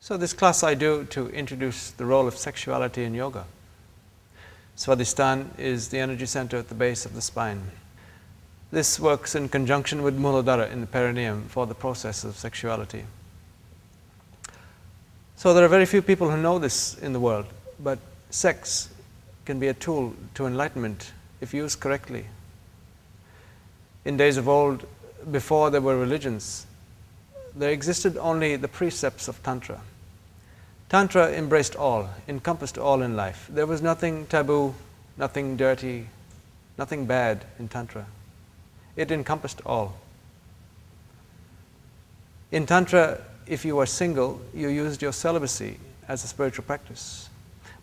So this class I do to introduce the role of sexuality in yoga. Svadhisthana is the energy center at the base of the spine. This works in conjunction with Muladhara in the perineum for the process of sexuality. So there are very few people who know this in the world, but sex can be a tool to enlightenment if used correctly. In days of old, before there were religions, there existed only the precepts of Tantra. Tantra embraced all, encompassed all in life. There was nothing taboo, nothing dirty, nothing bad in Tantra. It encompassed all. In Tantra, if you were single, you used your celibacy as a spiritual practice.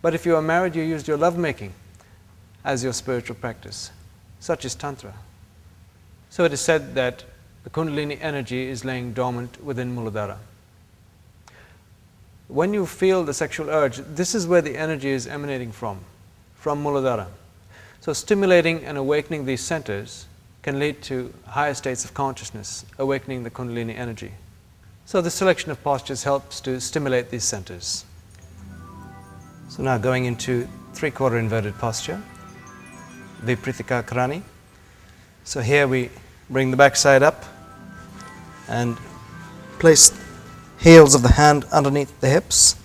But if you were married, you used your lovemaking as your spiritual practice. Such is Tantra. So it is said that the Kundalini energy is laying dormant within Muladhara. When you feel the sexual urge, this is where the energy is emanating from Muladhara. So stimulating and awakening these centers can lead to higher states of consciousness, awakening the Kundalini energy. So the selection of postures helps to stimulate these centers. So now going into 3/4 inverted posture, Viparita Karani. So here we bring the backside up and place heels of the hand underneath the hips.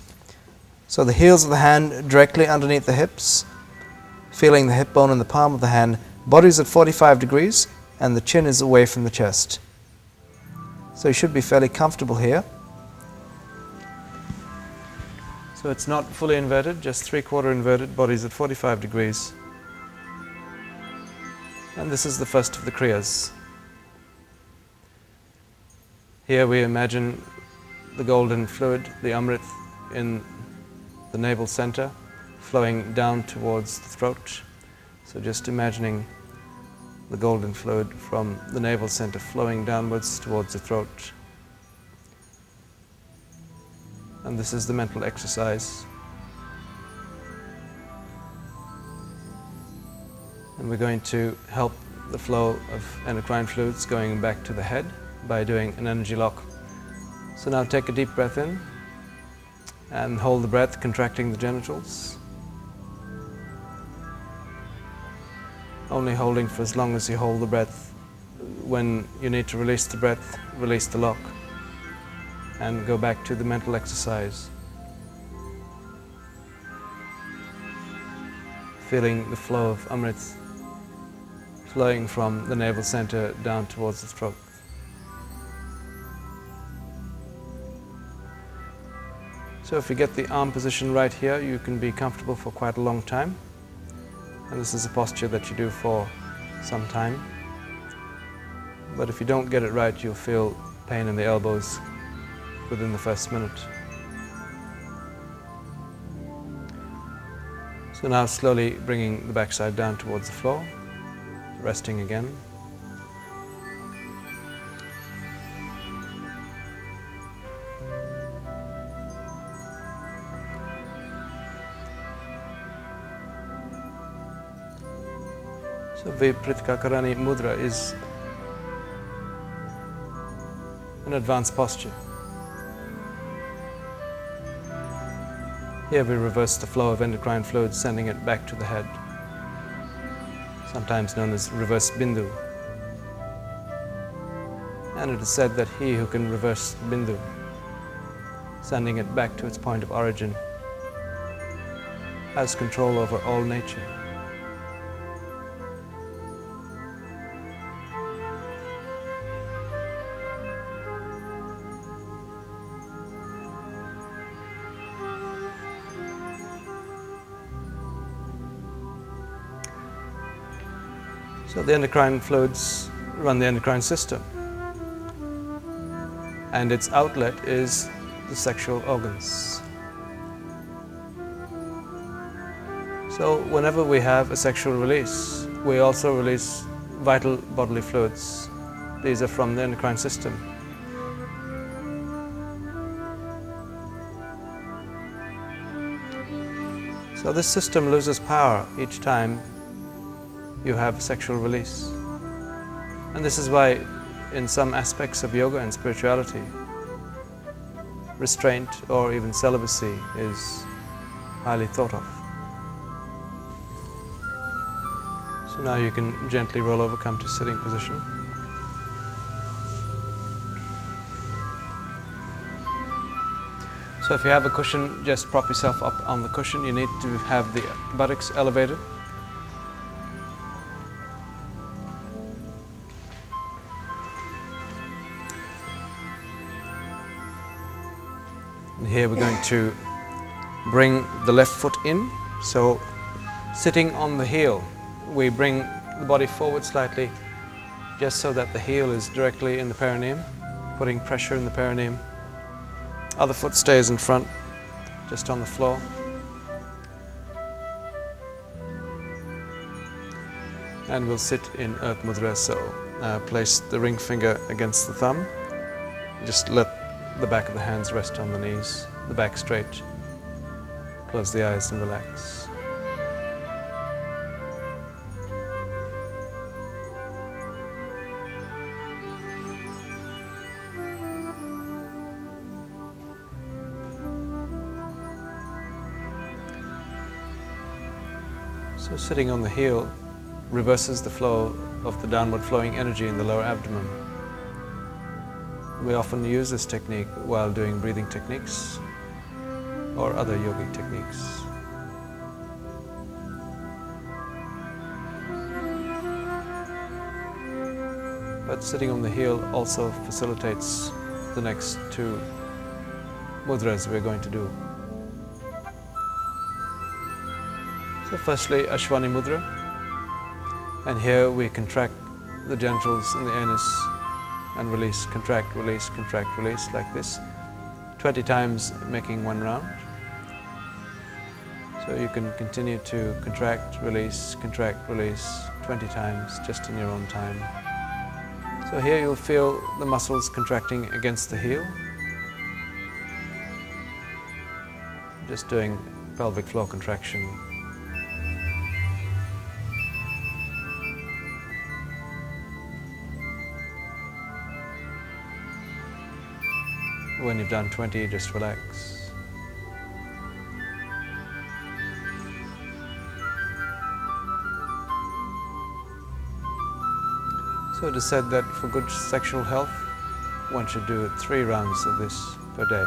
So the heels of the hand directly underneath the hips, feeling the hip bone in the palm of the hand. Body's at 45 degrees and the chin is away from the chest. So you should be fairly comfortable here. So it's not fully inverted, just 3/4 inverted, body's at 45 degrees. And this is the first of the Kriyas. Here we imagine the golden fluid, the Amrit, in the navel center, flowing down towards the throat. So just imagining the golden fluid from the navel center flowing downwards towards the throat. And this is the mental exercise. And we're going to help the flow of endocrine fluids going back to the head by doing an energy lock. So now take a deep breath in and hold the breath, contracting the genitals. Only holding for as long as you hold the breath. When you need to release the breath, release the lock and go back to the mental exercise. Feeling the flow of Amrit flowing from the navel center down towards the throat. So if you get the arm position right here, you can be comfortable for quite a long time. And this is a posture that you do for some time. But if you don't get it right, you'll feel pain in the elbows within the first minute. So now slowly bringing the backside down towards the floor, resting again. So Viparita Karani mudra is an advanced posture. Here we reverse the flow of endocrine fluid, sending it back to the head, sometimes known as reverse bindu. And it is said that he who can reverse bindu, sending it back to its point of origin, has control over all nature. So the endocrine fluids run the endocrine system, and its outlet is the sexual organs. So whenever we have a sexual release, we also release vital bodily fluids. These are from the endocrine system. So this system loses power each time you have sexual release. And this is why in some aspects of yoga and spirituality, restraint or even celibacy is highly thought of. So now you can gently roll over, come to sitting position. So if you have a cushion, just prop yourself up on the cushion. You need to have the buttocks elevated. And here we're going to bring the left foot in. So sitting on the heel, we bring the body forward slightly, just so that the heel is directly in the perineum, putting pressure in the perineum. Other foot stays in front, just on the floor. And we'll sit in Earth Mudra, so place the ring finger against the thumb. Just let the back of the hands rest on the knees, the back straight. Close the eyes and relax. So sitting on the heel reverses the flow of the downward flowing energy in the lower abdomen. We often use this technique while doing breathing techniques or other yogic techniques. But sitting on the heel also facilitates the next two mudras we're going to do. So firstly, Ashwani Mudra, and here we contract the genitals and the anus and release, contract, release, like this, 20 times making one round. So you can continue to contract, release, 20 times just in your own time. So here you'll feel the muscles contracting against the heel. Just doing pelvic floor contraction. When you've done 20, just relax. So it is said that for good sexual health, one should do 3 rounds of this per day.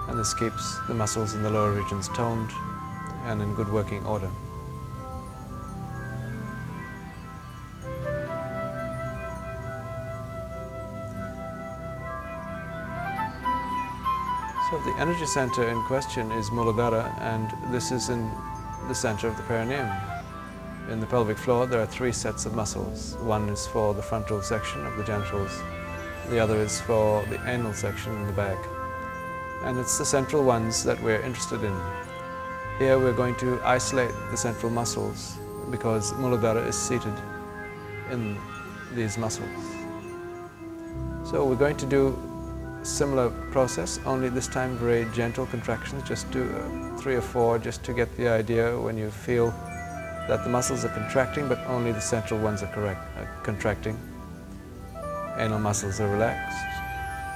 And this keeps the muscles in the lower regions toned and in good working order. So the energy center in question is Muladhara, and this is in the center of the perineum. In the pelvic floor there are 3 sets of muscles. One is for the frontal section of the genitals, the other is for the anal section in the back. And it's the central ones that we're interested in. Here we're going to isolate the central muscles because Muladhara is seated in these muscles. So we're going to do similar process, only this time very gentle contractions. Just do 3 or 4 just to get the idea when you feel that the muscles are contracting, but only the central ones are contracting. Anal muscles are relaxed.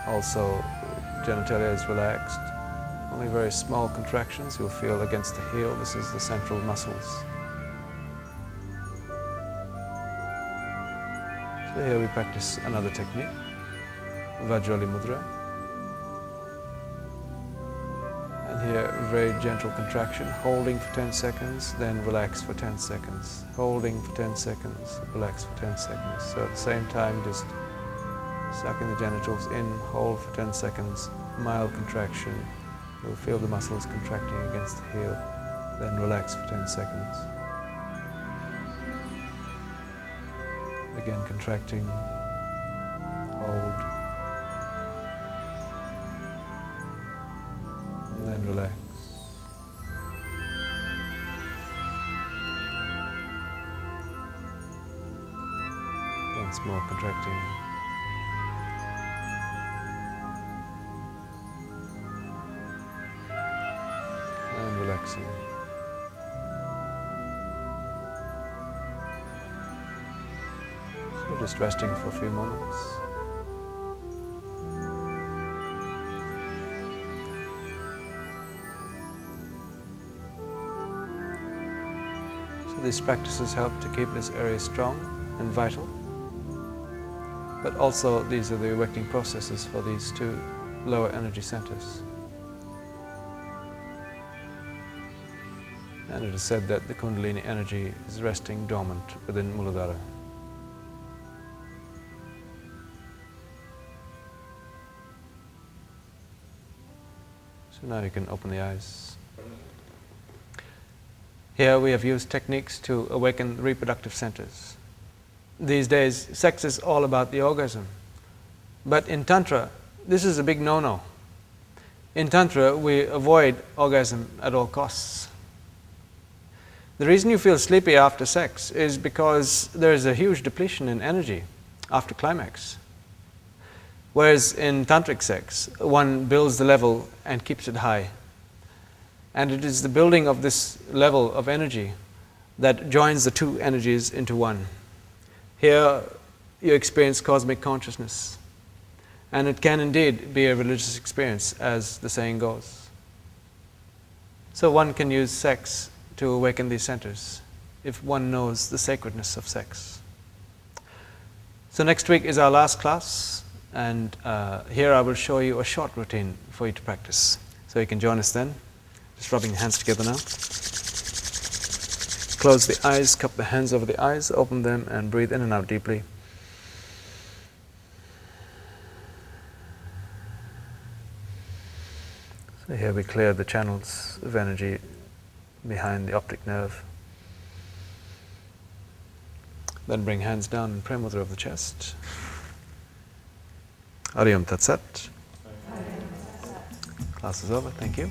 Also, genitalia is relaxed. Only very small contractions you'll feel against the heel. This is the central muscles. So here we practice another technique, Vajrali Mudra. And here, very gentle contraction, holding for 10 seconds, then relax for 10 seconds. Holding for 10 seconds, relax for 10 seconds. So at the same time, just sucking the genitals in, hold for 10 seconds, mild contraction. You'll feel the muscles contracting against the heel, then relax for 10 seconds. Again contracting, hold, and then relax. Once more contracting. And relaxing. So just resting for a few moments. these practices help to keep this area strong and vital. But also these are the awakening processes for these two lower energy centers. And it is said that the Kundalini energy is resting dormant within Muladhara. So now you can open the eyes. Here we have used techniques to awaken reproductive centers. These days, sex is all about the orgasm. But in Tantra, this is a big no-no. In Tantra, we avoid orgasm at all costs. The reason you feel sleepy after sex is because there is a huge depletion in energy after climax. Whereas in tantric sex, one builds the level and keeps it high. And it is the building of this level of energy that joins the two energies into one. Here you experience cosmic consciousness. And it can indeed be a religious experience, as the saying goes. So one can use sex to awaken these centers if one knows the sacredness of sex. So next week is our last class, and here I will show you a short routine for you to practice. So you can join us then. Just rubbing your hands together now. Close the eyes, cup the hands over the eyes, open them and breathe in and out deeply. So here we clear the channels of energy behind the optic nerve. Then bring hands down in Prem Mudra of the chest. Ariyam Tat Sat. Class is over, thank you.